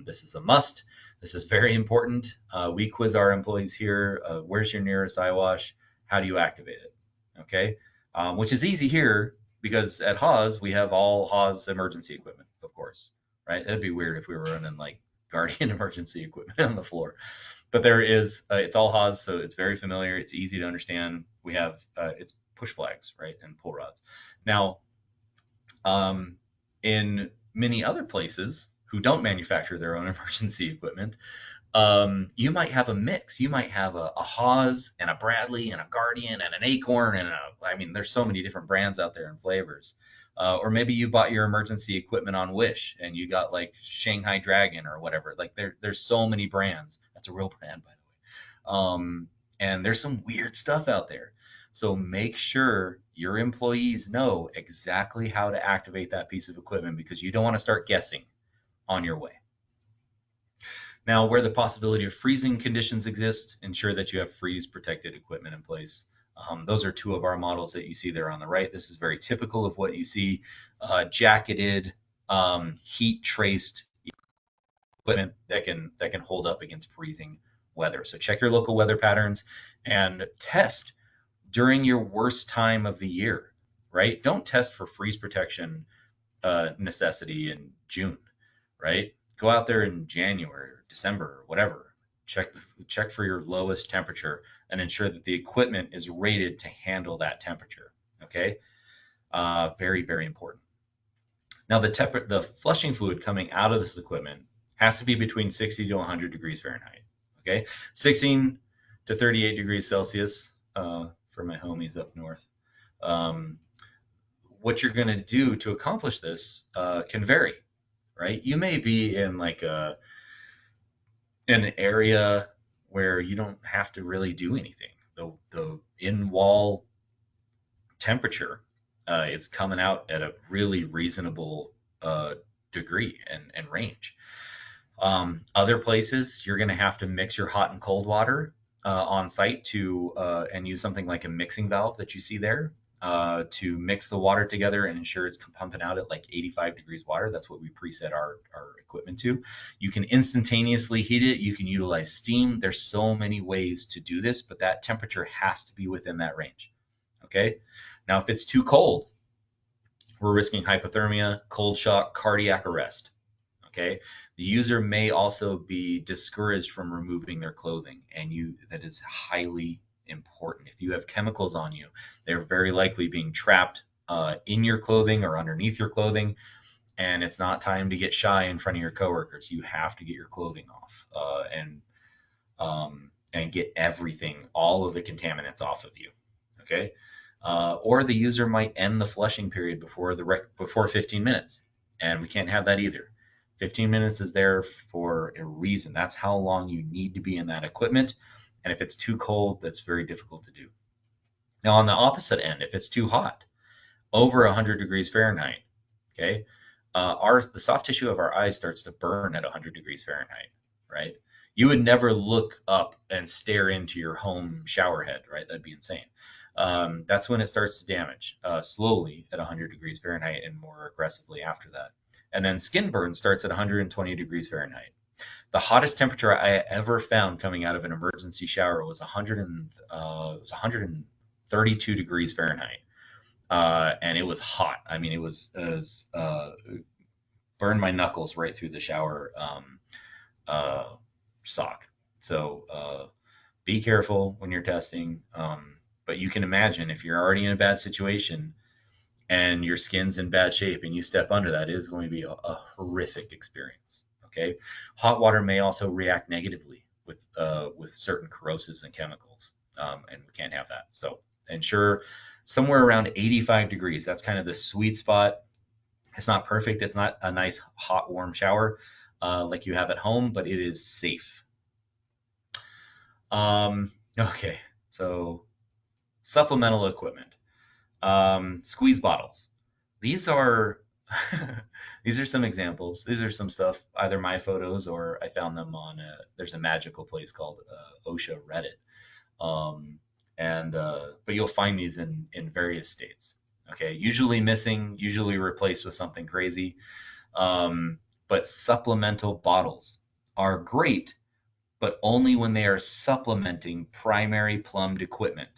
This is a must. This is very important. We quiz our employees here. Where's your nearest eye wash? How do you activate it? Okay, which is easy here because at Haws we have all Haws emergency equipment, of course, right? That'd be weird if we were running like Guardian emergency equipment on the floor. But there is, it's all Haws, so it's very familiar. It's easy to understand. We have, it's push flags, right, and pull rods. Now, in many other places who don't manufacture their own emergency equipment, you might have a mix. You might have a Haws and a Bradley and a Guardian and an Acorn and I mean, there's so many different brands out there and flavors. Or maybe you bought your emergency equipment on Wish and you got like Shanghai Dragon or whatever. Like there's so many brands. That's a real brand, by the way. And there's some weird stuff out there. So make sure your employees know exactly how to activate that piece of equipment because you don't want to start guessing on your way. Now, where the possibility of freezing conditions exist, ensure that you have freeze protected equipment in place. Those are two of our models that you see there on the right. This is very typical of what you see, jacketed, heat traced equipment that can hold up against freezing weather. So check your local weather patterns and test during your worst time of the year, right? Don't test for freeze protection necessity in June, right? Go out there in January or December or whatever. Check for your lowest temperature and ensure that the equipment is rated to handle that temperature. Okay, very, very important. Now the flushing fluid coming out of this equipment has to be between 60 to 100 degrees Fahrenheit. Okay, 16 to 38 degrees Celsius for my homies up north. What you're going to do to accomplish this can vary, right? You may be in like an area where you don't have to really do anything. The in-wall temperature is coming out at a really reasonable degree and range. Other places, you're going to have to mix your hot and cold water on site and use something like a mixing valve that you see there to mix the water together and ensure it's pumping out at like 85 degrees water. That's what we preset our equipment to. You can instantaneously heat it. You can utilize steam. There's so many ways to do this, but that temperature has to be within that range. Okay. Now, if it's too cold, we're risking hypothermia, cold shock, cardiac arrest. Okay. The user may also be discouraged from removing their clothing, and that is highly important. If you have chemicals on you, they're very likely being trapped in your clothing or underneath your clothing, and it's not time to get shy in front of your coworkers. You have to get your clothing off and get everything, all of the contaminants off of you. Okay. Or the user might end the flushing period before 15 minutes, and we can't have that either. 15 minutes is there for a reason. That's how long you need to be in that equipment. And if it's too cold, that's very difficult to do. Now, on the opposite end, if it's too hot, over 100 degrees Fahrenheit, okay, the soft tissue of our eyes starts to burn at 100 degrees Fahrenheit, right? You would never look up and stare into your home shower head, right? That'd be insane. That's when it starts to damage slowly at 100 degrees Fahrenheit and more aggressively after that. And then skin burn starts at 120 degrees Fahrenheit. The hottest temperature I ever found coming out of an emergency shower was 132 degrees Fahrenheit. And it was hot. I mean, it was burned my knuckles right through the shower sock. So be careful when you're testing. But you can imagine if you're already in a bad situation and your skin's in bad shape and you step under that, it is going to be a horrific experience. Okay. Hot water may also react negatively with certain corrosives and chemicals, and we can't have that. So ensure somewhere around 85 degrees. That's kind of the sweet spot. It's not perfect. It's not a nice hot warm shower like you have at home, but it is safe. Okay, so supplemental equipment. Squeeze bottles. These are these are some examples. These are some stuff, either my photos or I found them on there's a magical place called OSHA Reddit. But you'll find these in various states. Okay, usually missing, usually replaced with something crazy. But supplemental bottles are great, but only when they are supplementing primary plumbed equipment.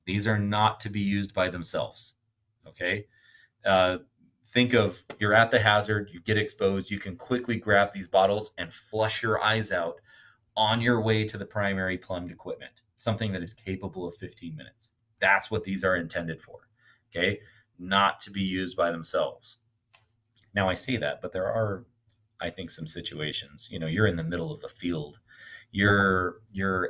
These are not to be used by themselves. Okay. Think of you're at the hazard, you get exposed, you can quickly grab these bottles and flush your eyes out on your way to the primary plumbed equipment, something that is capable of 15 minutes. That's what these are intended for. Okay. Not to be used by themselves. Now I say that, but there are, I think, some situations, you're in the middle of a field, you're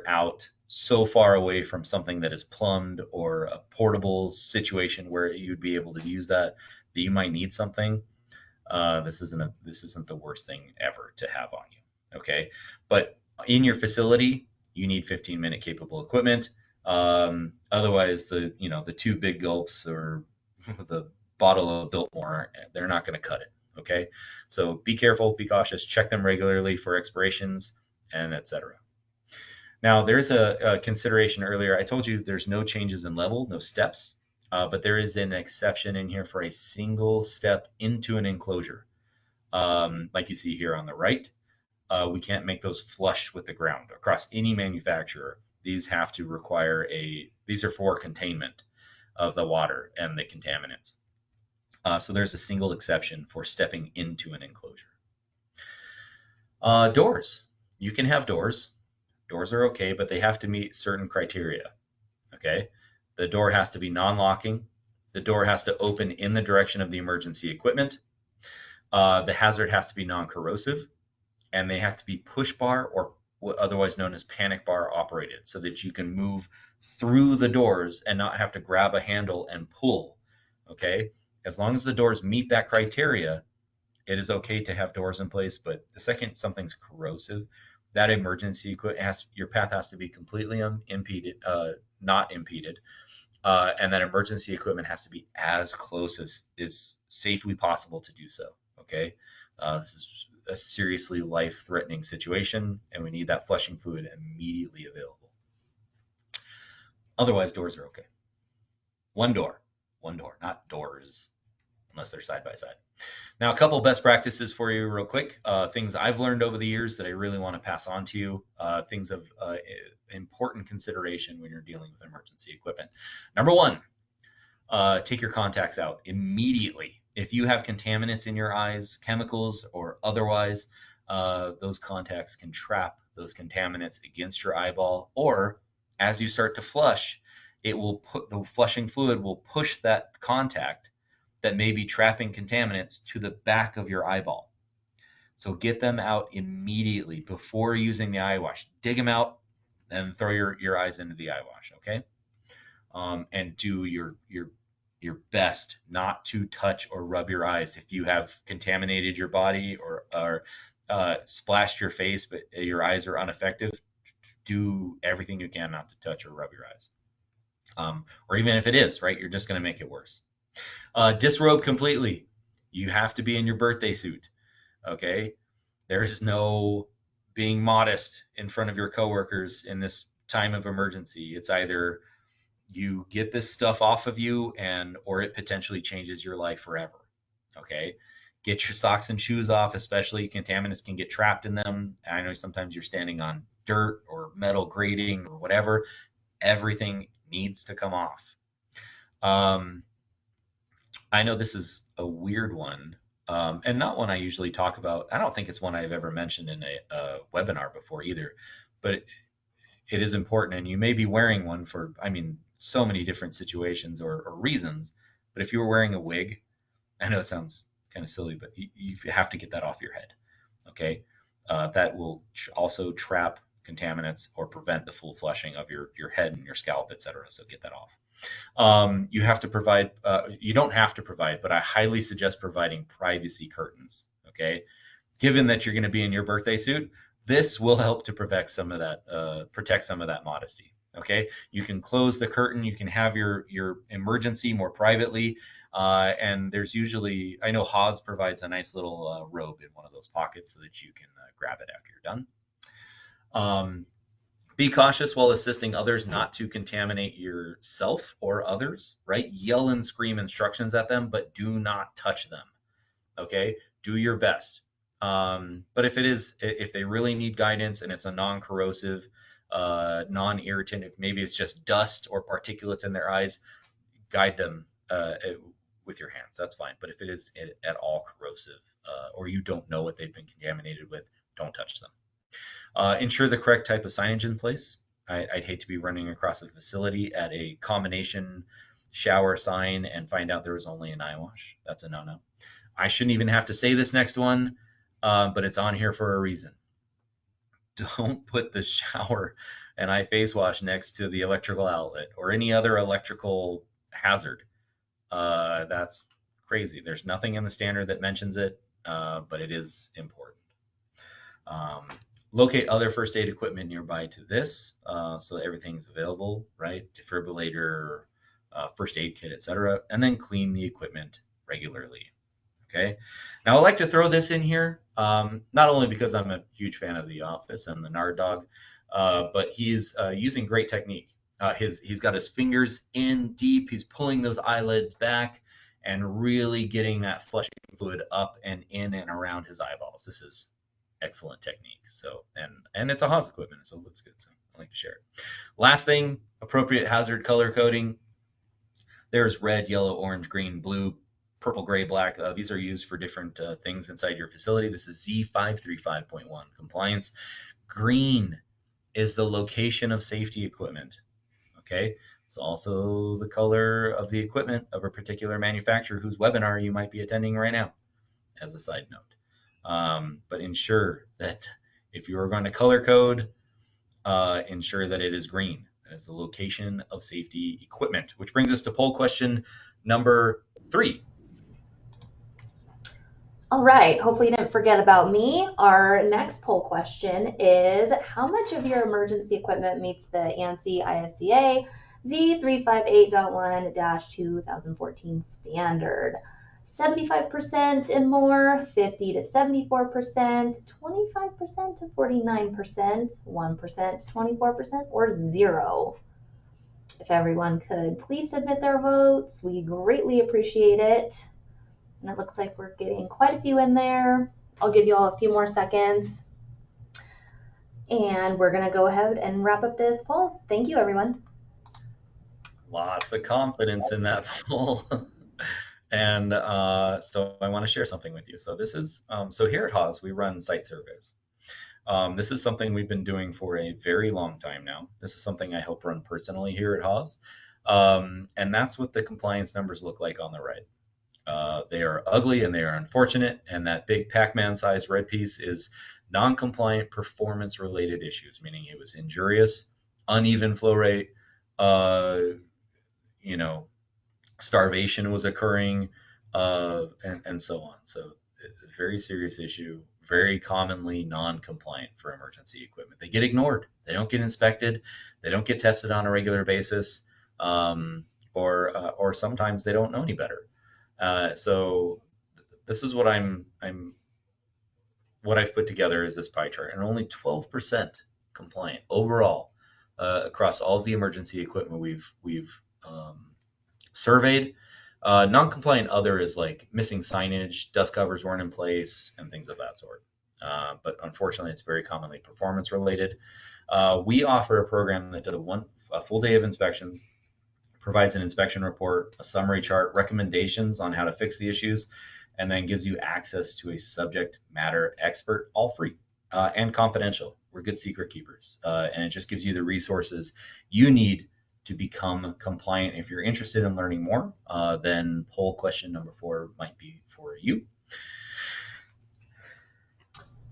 out so far away from something that is plumbed or a portable situation where you'd be able to use that you might need something. This isn't the worst thing ever to have on you. Okay. But in your facility, you need 15-minute capable equipment. Otherwise the two big gulps or the bottle of Biltmore, they're not going to cut it. Okay. So be careful, be cautious, check them regularly for expirations and etc. Now, there's a consideration earlier. I told you there's no changes in level, no steps, but there is an exception in here for a single step into an enclosure. Like you see here on the right, we can't make those flush with the ground across any manufacturer. These are for containment of the water and the contaminants. So there's a single exception for stepping into an enclosure. Doors. You can have doors. Doors are okay, but they have to meet certain criteria. Okay. The door has to be non-locking. The door has to open in the direction of the emergency equipment. The hazard has to be non-corrosive, and they have to be push bar or otherwise known as panic bar operated, so that you can move through the doors and not have to grab a handle and pull. Okay. As long as the doors meet that criteria, it is okay to have doors in place. But the second something's corrosive, that emergency equipment your path has to be completely unimpeded, not impeded, and that emergency equipment has to be as close as is safely possible to do so. Okay, this is a seriously life-threatening situation, and we need that flushing fluid immediately available. Otherwise, doors are okay. One door, not doors, unless they're side by side. Now, a couple best practices for you real quick. Things I've learned over the years that I really want to pass on to you. Things of important consideration when you're dealing with emergency equipment. Number one, take your contacts out immediately. If you have contaminants in your eyes, chemicals or otherwise, those contacts can trap those contaminants against your eyeball, or as you start to flush, the flushing fluid will push that contact that may be trapping contaminants to the back of your eyeball. So get them out immediately before using the eye wash. Dig them out, and throw your eyes into the eye wash, okay? And do your best not to touch or rub your eyes. If you have contaminated your body or splashed your face, but your eyes are ineffective, do everything you can not to touch or rub your eyes. Or even if it is, right, you're just going to make it worse. Disrobe completely. You have to be in your birthday suit, okay? There's no being modest in front of your coworkers in this time of emergency. It's either you get this stuff off of you or it potentially changes your life forever. Okay. Get your socks and shoes off, especially contaminants can get trapped in them. I know sometimes you're standing on dirt or metal grating or whatever. Everything needs to come off. I know this is a weird one, and not one I usually talk about. I don't think it's one I've ever mentioned in a webinar before either, but it is important, and you may be wearing one for, I mean, so many different situations or reasons. But if you were wearing a wig, I know it sounds kind of silly, but you have to get that off your head. Okay, that will also trap contaminants or prevent the full flushing of your head and your scalp, etc. So get that off. You have to provide, you don't have to provide, but I highly suggest providing privacy curtains. Okay, given that you're going to be in your birthday suit, this will help to protect some of that modesty. Okay, you can close the curtain, you can have your emergency more privately, and there's usually, I know Haws provides a nice little robe in one of those pockets so that you can grab it after you're done. Be cautious while assisting others not to contaminate yourself or others, right? Yell and scream instructions at them, but do not touch them. Okay, do your best. But if they really need guidance and it's a non-corrosive, non-irritant, if maybe it's just dust or particulates in their eyes, guide them with your hands. That's fine. But if it is at all corrosive or you don't know what they've been contaminated with, don't touch them. Ensure the correct type of signage in place. I'd hate to be running across a facility at a combination shower sign and find out there was only an eye wash. That's a no-no. I shouldn't even have to say this next one, but it's on here for a reason. Don't put the shower and eye face wash next to the electrical outlet or any other electrical hazard. That's crazy. There's nothing in the standard that mentions it, but it is important. Locate other first aid equipment nearby to this, so that everything's available, right? Defibrillator, first aid kit, etc. And then clean the equipment regularly. Okay. Now I like to throw this in here, not only because I'm a huge fan of The Office and the Nard Dog, but he's using great technique. He's got his fingers in deep. He's pulling those eyelids back and really getting that flushing fluid up and in and around his eyeballs. This is excellent technique. So, and it's a Haws equipment, so it looks good. So I like to share it. Last thing, appropriate hazard color coding. There's red, yellow, orange, green, blue, purple, gray, black. These are used for different things inside your facility. This is Z358.1 compliance. Green is the location of safety equipment. Okay, it's also the color of the equipment of a particular manufacturer whose webinar you might be attending right now, as a side note. But ensure that if you are going to color code, ensure that it is green. That is the location of safety equipment, which brings us to poll question number 3. All right, hopefully you didn't forget about me. Our next poll question is, how much of your emergency equipment meets the ANSI ISEA Z358.1-2014 standard? 75% and more, 50 to 74%, 25% to 49%, 1% to 24%, or 0. If everyone could please submit their votes, we greatly appreciate it. And it looks like we're getting quite a few in there. I'll give you all a few more seconds. And we're going to go ahead and wrap up this poll. Thank you, everyone. Lots of confidence in that poll. And so I want to share something with you. So this is, so here at Haws, we run site surveys. This is something we've been doing for a very long time now. This is something I help run personally here at Haws. And that's what the compliance numbers look like on the right. They are ugly and they are unfortunate, and that big Pac-Man sized red piece is non-compliant performance related issues, meaning it was injurious uneven flow rate, uh, you know, starvation was occurring, and so on. So very serious issue, very commonly non-compliant for emergency equipment. They get ignored. They don't get inspected. They don't get tested on a regular basis, or sometimes they don't know any better. So this is what I've put together is this pie chart, and only 12% compliant overall across all of the emergency equipment we've surveyed. Non-compliant other is like missing signage, dust covers weren't in place, and things of that sort. But unfortunately, it's very commonly performance related. We offer a program that does a full day of inspections, provides an inspection report, a summary chart, recommendations on how to fix the issues, and then gives you access to a subject matter expert, all free and confidential. We're good secret keepers, and it just gives you the resources you need to become compliant. If you're interested in learning more, then poll question number 4 might be for you.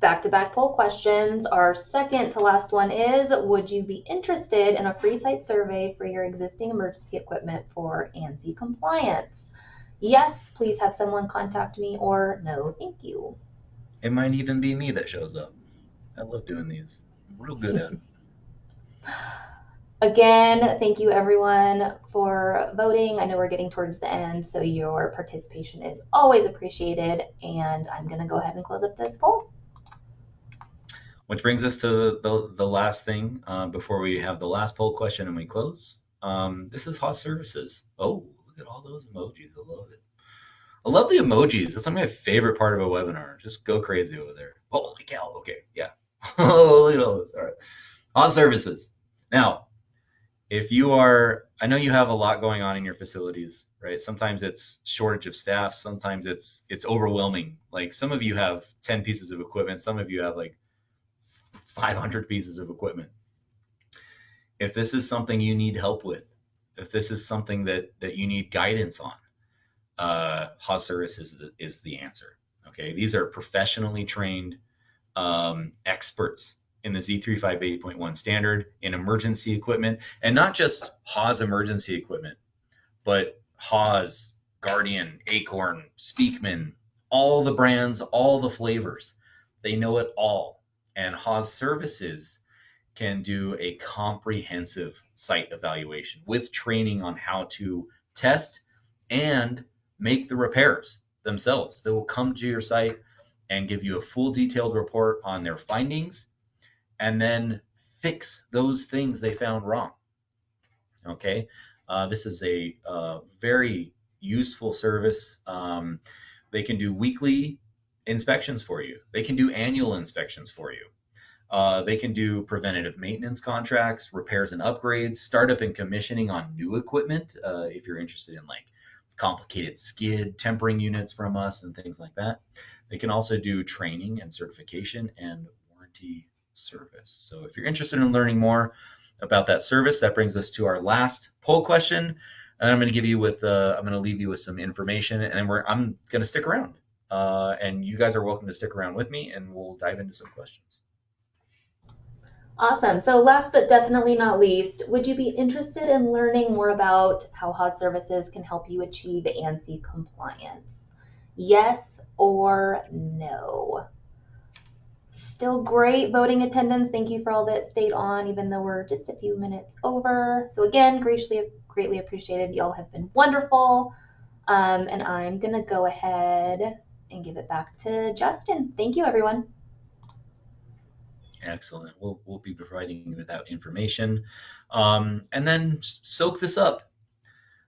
Back-to-back poll questions. Our second to last one is, would you be interested in a free site survey for your existing emergency equipment for ANSI compliance? Yes, please have someone contact me, or no, thank you. It might even be me that shows up. I love doing these. I'm real good at it. Again, thank you everyone for voting. I know we're getting towards the end, so your participation is always appreciated. And I'm going to go ahead and close up this poll. Which brings us to the last thing before we have the last poll question and we close. This is Haws Services. Oh, look at all those emojis. I love it. I love the emojis. That's my favorite part of a webinar. Just go crazy over there. Holy cow. Okay, yeah. Oh, look at all this. All right. Haws Services. Now, if you are, I know you have a lot going on in your facilities, right? Sometimes it's shortage of staff. Sometimes it's overwhelming. Like some of you have 10 pieces of equipment. Some of you have like 500 pieces of equipment. If this is something you need help with, if this is something that you need guidance on, Haws Services is the answer. Okay, these are professionally trained experts in the Z358.1 standard in emergency equipment, and not just Haws emergency equipment, but Haws, Guardian, Acorn, Speakman, all the brands, all the flavors. They know it all. And Haws Services can do a comprehensive site evaluation with training on how to test and make the repairs themselves. They will come to your site and give you a full detailed report on their findings and then fix those things they found wrong. Okay, this is a very useful service. They can do weekly inspections for you. They can do annual inspections for you. They can do preventative maintenance contracts, repairs and upgrades, startup and commissioning on new equipment, if you're interested in like complicated skid tempering units from us and things like that. They can also do training and certification and warranty service. So if you're interested in learning more about that service, that brings us to our last poll question. And I'm going to give you with, I'm going to leave you with some information, and I'm going to stick around. And you guys are welcome to stick around with me, and we'll dive into some questions. Awesome. So last but definitely not least, would you be interested in learning more about how Haws Services can help you achieve ANSI compliance? Yes or no? Still great voting attendance. Thank you for all that stayed on, even though we're just a few minutes over. So again, greatly appreciated. Y'all have been wonderful. And I'm going to go ahead and give it back to Justin. Thank you, everyone. Excellent. We'll be providing you with that information, and then soak this up.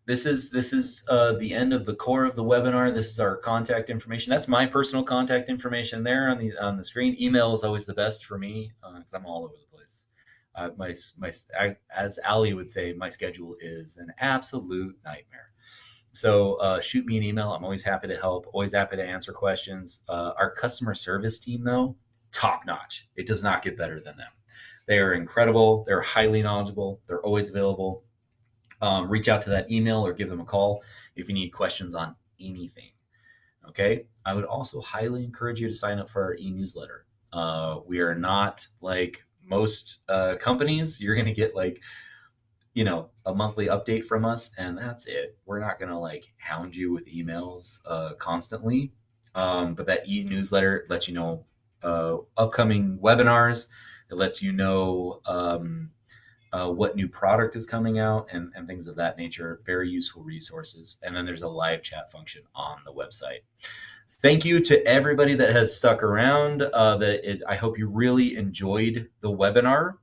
This is the end of the core of the webinar. This is our contact information. That's my personal contact information there on the screen. Email is always the best for me because I'm all over the place. As Ali would say, my schedule is an absolute nightmare. So shoot me an email. I'm always happy to help. Always happy to answer questions. Our customer service team, though, top notch. It does not get better than them. They are incredible. They're highly knowledgeable. They're always available. Reach out to that email or give them a call if you need questions on anything. Okay. I would also highly encourage you to sign up for our e-newsletter. We are not like most companies, you're going to get like, a monthly update from us, and that's it. We're not going to like hound you with emails constantly. But that e-newsletter lets you know upcoming webinars. It lets you know what new product is coming out and things of that nature. Very useful resources. And then there's a live chat function on the website. Thank you to everybody that has stuck around. I hope you really enjoyed the webinar.